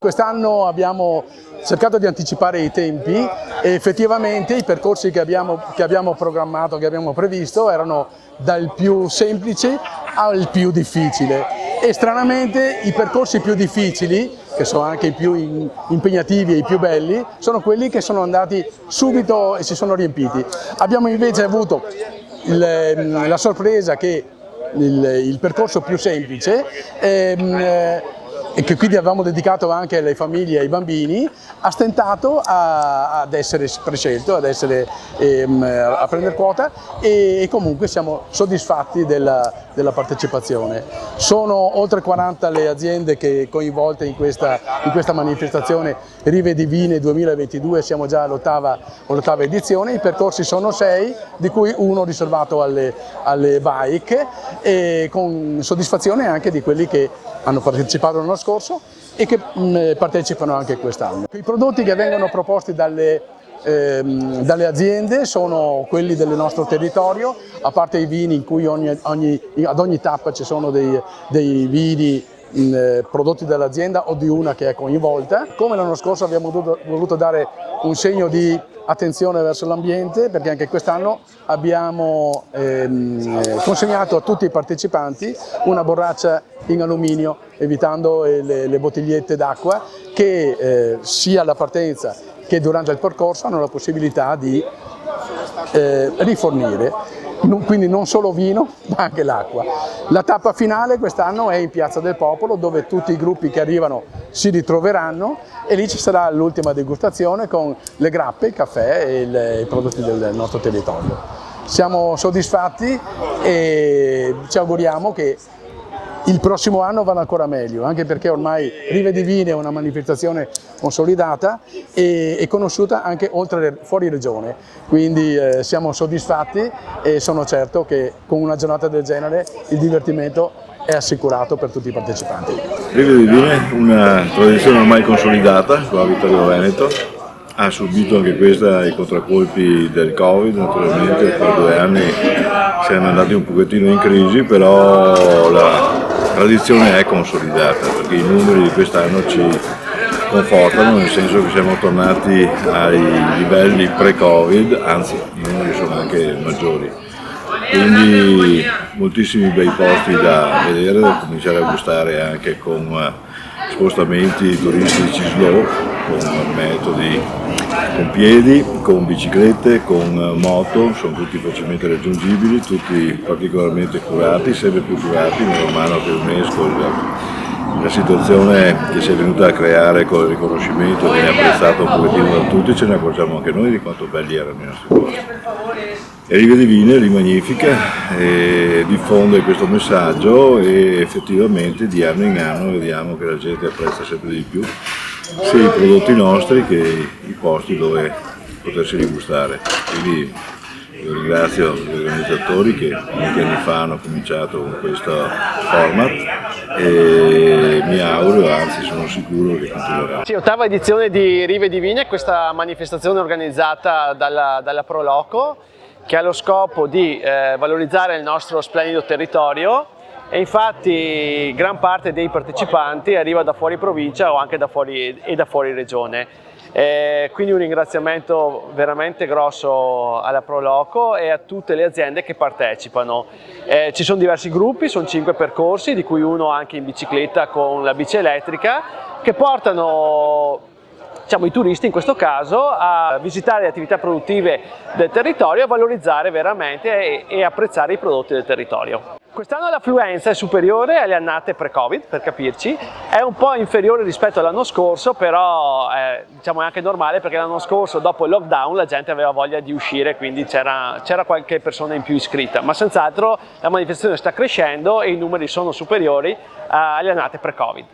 Quest'anno abbiamo cercato di anticipare i tempi e effettivamente i percorsi che abbiamo programmato, che abbiamo previsto, erano dal più semplice al più difficile e stranamente i percorsi più difficili, che sono anche i più impegnativi e i più belli, sono quelli che sono andati subito e si sono riempiti. Abbiamo invece avuto la sorpresa che il percorso più semplice e che quindi avevamo dedicato anche alle famiglie e ai bambini, ha stentato ad essere prescelto, a prendere quota e comunque siamo soddisfatti della partecipazione. Sono oltre 40 le aziende coinvolte in questa manifestazione Rive Divine 2022, siamo già all'ottava edizione, i percorsi sono 6, di cui uno riservato alle bike, e con soddisfazione anche di quelli che hanno partecipato l'anno scorso e che partecipano anche quest'anno. I prodotti che vengono proposti dalle aziende sono quelli del nostro territorio, a parte i vini in cui ad ogni tappa ci sono dei vini prodotti dall'azienda o di una che è coinvolta. Come l'anno scorso abbiamo voluto dare un segno di attenzione verso l'ambiente, perché anche quest'anno abbiamo consegnato a tutti i partecipanti una borraccia in alluminio, evitando le bottigliette d'acqua che sia alla partenza che durante il percorso hanno la possibilità di rifornire. Quindi non solo vino, ma anche l'acqua. La tappa finale quest'anno è in Piazza del Popolo, dove tutti i gruppi che arrivano si ritroveranno e lì ci sarà l'ultima degustazione con le grappe, il caffè e i prodotti del nostro territorio. Siamo soddisfatti e ci auguriamo che il prossimo anno vada ancora meglio, anche perché ormai Rive Divine è una manifestazione consolidata e conosciuta anche fuori regione, quindi siamo soddisfatti e sono certo che con una giornata del genere il divertimento è assicurato per tutti i partecipanti. Rive Divine è una tradizione ormai consolidata qua a Vittorio Veneto, ha subito anche questa i contraccolpi del Covid, naturalmente per 2 anni siamo andati un pochettino in crisi, però la tradizione è consolidata perché i numeri di quest'anno ci confortano, nel senso che siamo tornati ai livelli pre-Covid, anzi i numeri sono anche maggiori. Quindi moltissimi bei posti da vedere, da cominciare a gustare anche con spostamenti turistici slow, con metodi con piedi, con biciclette, con moto, sono tutti facilmente raggiungibili, tutti particolarmente curati, sempre più curati, man mano che UNESCO, la situazione che si è venuta a creare con il riconoscimento viene apprezzata un pochettino da tutti, ce ne accorgiamo anche noi di quanto belli erano i nostri posti. E Rive Divine li magnifica, diffonde questo messaggio e effettivamente di anno in anno vediamo che la gente apprezza sempre di più sia i prodotti nostri che i posti dove potersi rigustare. Quindi io ringrazio gli organizzatori che molti anni fa hanno cominciato con questo format e mi auguro, anzi sono sicuro che continuerà. Sì, ottava edizione di Rive Divine, questa manifestazione organizzata dalla Pro Loco, che ha lo scopo di valorizzare il nostro splendido territorio e infatti gran parte dei partecipanti arriva da fuori provincia o anche da fuori regione. Quindi un ringraziamento veramente grosso alla Pro Loco e a tutte le aziende che partecipano. Ci sono diversi gruppi, sono 5 percorsi, di cui uno anche in bicicletta con la bici elettrica, che portano i turisti in questo caso a visitare le attività produttive del territorio, a valorizzare veramente e apprezzare i prodotti del territorio. Quest'anno l'affluenza è superiore alle annate pre-Covid, per capirci, è un po' inferiore rispetto all'anno scorso, però è anche normale perché l'anno scorso dopo il lockdown la gente aveva voglia di uscire, quindi c'era qualche persona in più iscritta, ma senz'altro la manifestazione sta crescendo e i numeri sono superiori alle annate pre-Covid.